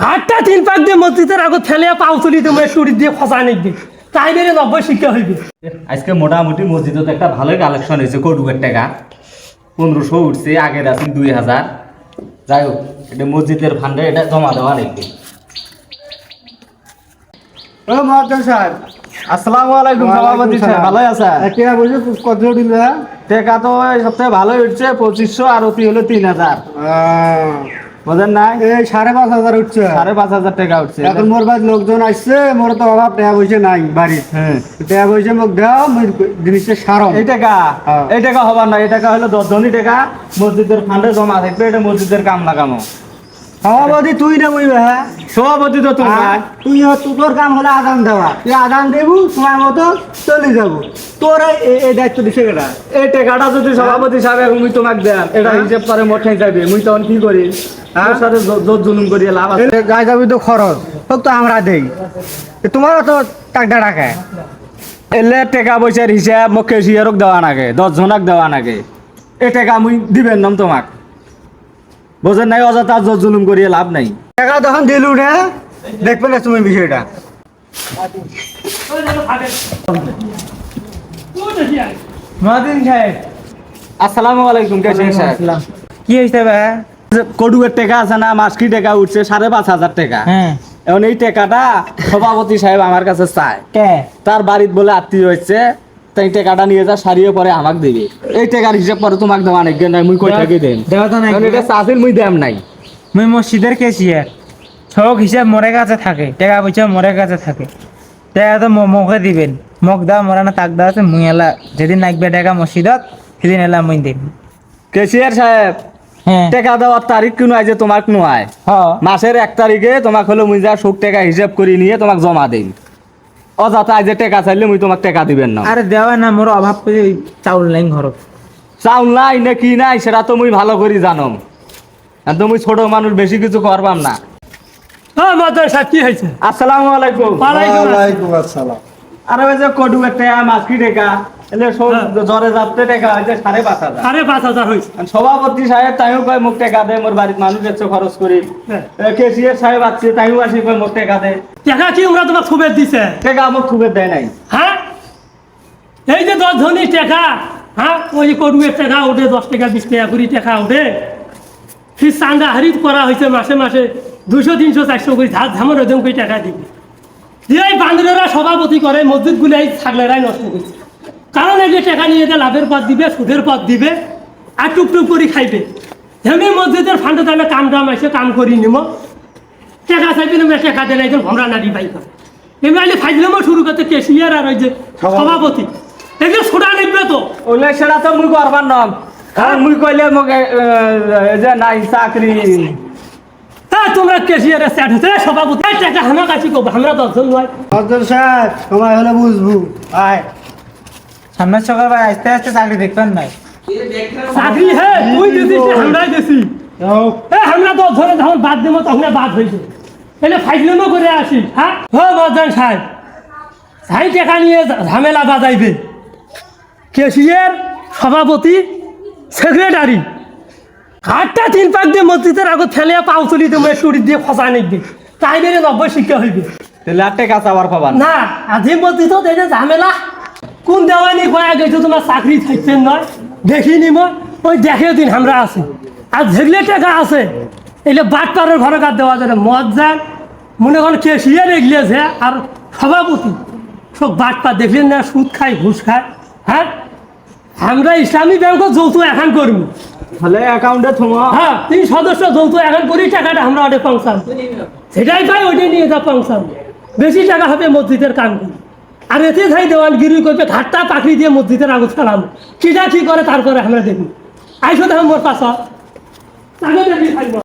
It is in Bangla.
ঘাটটা 3 পাক দিয়ে মসজিদের আগত ফেলে পাও তুলি তুমি টুরি দিয়ে খসা নিবি তাই বেরে 90 শিক্ষা হইবে। আজকে মোটামুটি মসজিদত একটা ভালোই কালেকশন হয়েছে কটুকের টাকা 1500 উঠছে, আগের আছে 2000। যাই হোক, এটা মসজিদের ফান্ডে এটা জমা দেওয়া নাকি। ও মহাজন সাহেব, আসসালামু আলাইকুম সভাপতি সাহেব, ভালো আছেন? টিয়া বসে কত দিন টাকা তো এই সপ্তাহে ভালোই উঠছে 2500, আর অতি হলো 3000। বুঝেন নাই, এই 5,500 উঠছে। 5,500 টাকা উঠছে। এখন মোর বাড়ি লোকজন আসছে, মোর তো অভাব টাকা পয়সা নাই বাড়ি। হ্যাঁ, টাকা পয়সা মোক দাও, মুই জিনিসটা সারম। এই টাকা হ্যাঁ। এই টাকা হবার না, এই টাকা হলো 10 জনই টাকা মসজিদের ফান্ডে জমা থাকবে, এটা মসজিদের কাম লাগামো। সভাপতি তুই না মুই হ্যাঁ সভাপতি তো তোমার। তুই তোর কাম হলো আদান দেওয়া, তুই আদান দেবু সময় মতো চলে যাবো। তোর এই দায়িত্ব দিছে কেটা? এই টাকাটা যদি সভাপতি সাহেব এখন মুই তোমাকে দেন, এটা হিসেব করে মোটাই যাবে, মুই তখন কি করি? আমার সাথে জোর জুলুম করিয়ে লাভ আছে? গায়ে যাবি তো খরচ হোক তো আমরা দেই, তোমারও তো টাকা রাখায়। এলে টাকা পয়সার হিসাব মোক কেশিয়ারক দেওয়া নাগে, 10 জনক দেওয়া নাগে। এই টাকা মুই দিবেন নাম তোমাক, বোঝেন নাই? অযথা জোর জুলুম করিয়ে লাভ নাই। টাকা তখন দিলু না, দেখবে না তুমি বিষয়টা। মহাদিন সাহেব আসসালামু আলাইকুম কেশিয়ার সাহেব। কি হইছে বে? কটুকের টাকা আছে না, মাসকি টাকা উঠছে 5,500 টাকা। হ্যাঁ এখন এই টাকাটা সভাপতি সাহেব আমার কাছে চায়। কে তার বাড়িত বলে আত্মীয় হচ্ছে, তাই টাকাটা নিয়ে যা সারিয়ে পরে আমাকে দেবে। এই টাকার হিসাব পরে তোমাকে দেওয়া নাকি নাই, মুই কই থাকি দেন। দেওয়া তো নাই। এখন এটা চাষিল মুই দেম নাই। মুই মসজিদের কেসিয়ার, সব হিসাব মোরে কাছে থাকে, টাকা পয়সা মোরে কাছে থাকে। টাকা তো মুখে দিবেন, মুখ দাও মোরা না তাক দাও আছে। মুই এলা যেদিন নাকবে টাকা মসজিদত সেদিন এলা মুই দেব। কেশিয়ার সাহেব, হ্যাঁ টাকা দেওয়ার তারিখ কোনো আজ তোমাক নয়, হ্যাঁ মাসের 1 তারিখে তোমাক হলো মুই যা সুখ টাকা হিসাব করে নিয়ে তোমাক জমা দেই। অযথা আজ টাকা চাইলে মুই তোমাক টাকা দিবেন না। আরে দেওয়া না, মোর অভাব করে ওই চাউল নাই ঘরত। চাউল নাই না কি নাই সেটা তো মুই ভালো করি জানম, আর তো মুই ছোট মানুষ বেশি কিছু করবাম না। হ্যাঁ মাদার সাহেব কি হয়েছে? আসসালামু আলাইকুম। ওয়ালাইকুম আসসালাম। আর ওই যে কটুকের টাকা, মাসকি টাকা, এলে সব জ্বরে যাচ্ছে টাকা হয়েছে 5,500। 5,500 হয়েছে। আর সভাপতি সাহেব তাইও কয় মুখ টাকা দে, মোর বাড়ির মানুষ এসে খরচ করি। হ্যাঁ। কেশিয়ার সাহেব আছে তাইও আসি কয় মুখ টাকা দে। টাকা কি ওরা তোমার খুবের দিছে? টাকা আমার খুবই দেয় নাই। হ্যাঁ এই যে 10 ধনী টাকা, হ্যাঁ ওই যে করুয়ের টাকা ওঠে, 10 টাকা 20 টাকা 20 টাকা ওঠে। ফির চান্দা হারিত করা হয়েছে মাসে মাসে 200 300 400 করে ধার ধামর ওজন করে টাকা দিবে। দিয়ে এই বান্দরেরা সভাপতি করে মসজিদগুলাই ছাগলেরাই নষ্ট করছে। কারণ এই যে টাকা নিয়ে যে লাভের পথ দিবে, সুদের পথ দিবে, আর টুকটুক করে খাইবে। এমনি মসজিদের ফান্ডে তাহলে কাম দাম এসে কাম করি নিব, টাকা চাইবে না, টাকা দিলে একজন ভমরা নাড়ি পাই করে। এমনি আইলে ফাইজলামও শুরু করতে কেশিয়ার আর ওই যে সভাপতি এগুলো ছোটা নিবে তো। ওলে সেটা তো মুই করবার নম, কারণ মুই কইলে মোক যে নাই চাকরি। হ্যাঁ তোমরা কেশিয়ারের স্যাট হচ্ছে সভাপতি টাকা হামা কাছি করবো, আমরা 10 জন নয়। মহাজন সাহেব, সময় হলে বুঝবো। আয় সামনের সকাল ভাই আস্তে আস্তে চাকরি দেখবেন নাই। চাকরি হ্যাঁ তুই দিছিস, আমরাই দিছি। হ্যাঁ আমরা 10 জনে যখন বাদ দেবো তখন বাদ হয়েছে। এলে ফাইজলামও করে আসি। হ্যাঁ হ্যাঁ মহাজন সাহেব, সাই টাকা নিয়ে ঝামেলা বাজাইবে। কেশিয়ার, সভাপতি, সেক্রেটারি ঘাটটা 3 পাক দিয়ে মসজিদের আগত ফেলে পাও তুলি তুমি টুরি দিয়ে খসা নিবি তাই বেরে 90 শিক্ষা হইবে। তাহলে আর টাকা চাওয়ার পাবার না। না আজি মসজিদ এই যে ঝামেলা কোন দেওয়ানি কয়া গেছে তোমার চাকরি থাকছেন নয় দেখি নিব, ওই দেখে দিন আমরা আছি। আর যেগুলো টাকা আছে এগুলো বাটপাড়ের ঘরে কার দেওয়া যাবে, মদ যান মনে করেন কেশিয়ার এগলিয়েছে আর সভাপতি সব বাটপার দেখলেন না, সুদ খায় ঘুষ খায়। হ্যাঁ আমরা ইসলামী ব্যাংকও যৌথ এখন করবো। তাহলে অ্যাকাউন্টে তোমার হ্যাঁ 3 সদস্য যৌথ এখন করি, টাকাটা আমরা ওটা পাংসাম, সেটাই পাই ওইটাই নিয়ে যা পাংসাম। বেশি টাকা হবে মসজিদের কাম করি। আর এতে যাই দেওয়ানগিরি করবে, ঘাটটা পাখি দিয়ে মসজিদের আগত ফেলাম, কিটা কি করে তারপরে আমরা দেখি। আইসো দেখো মোর পাশা তাকে দেখি থাকবো।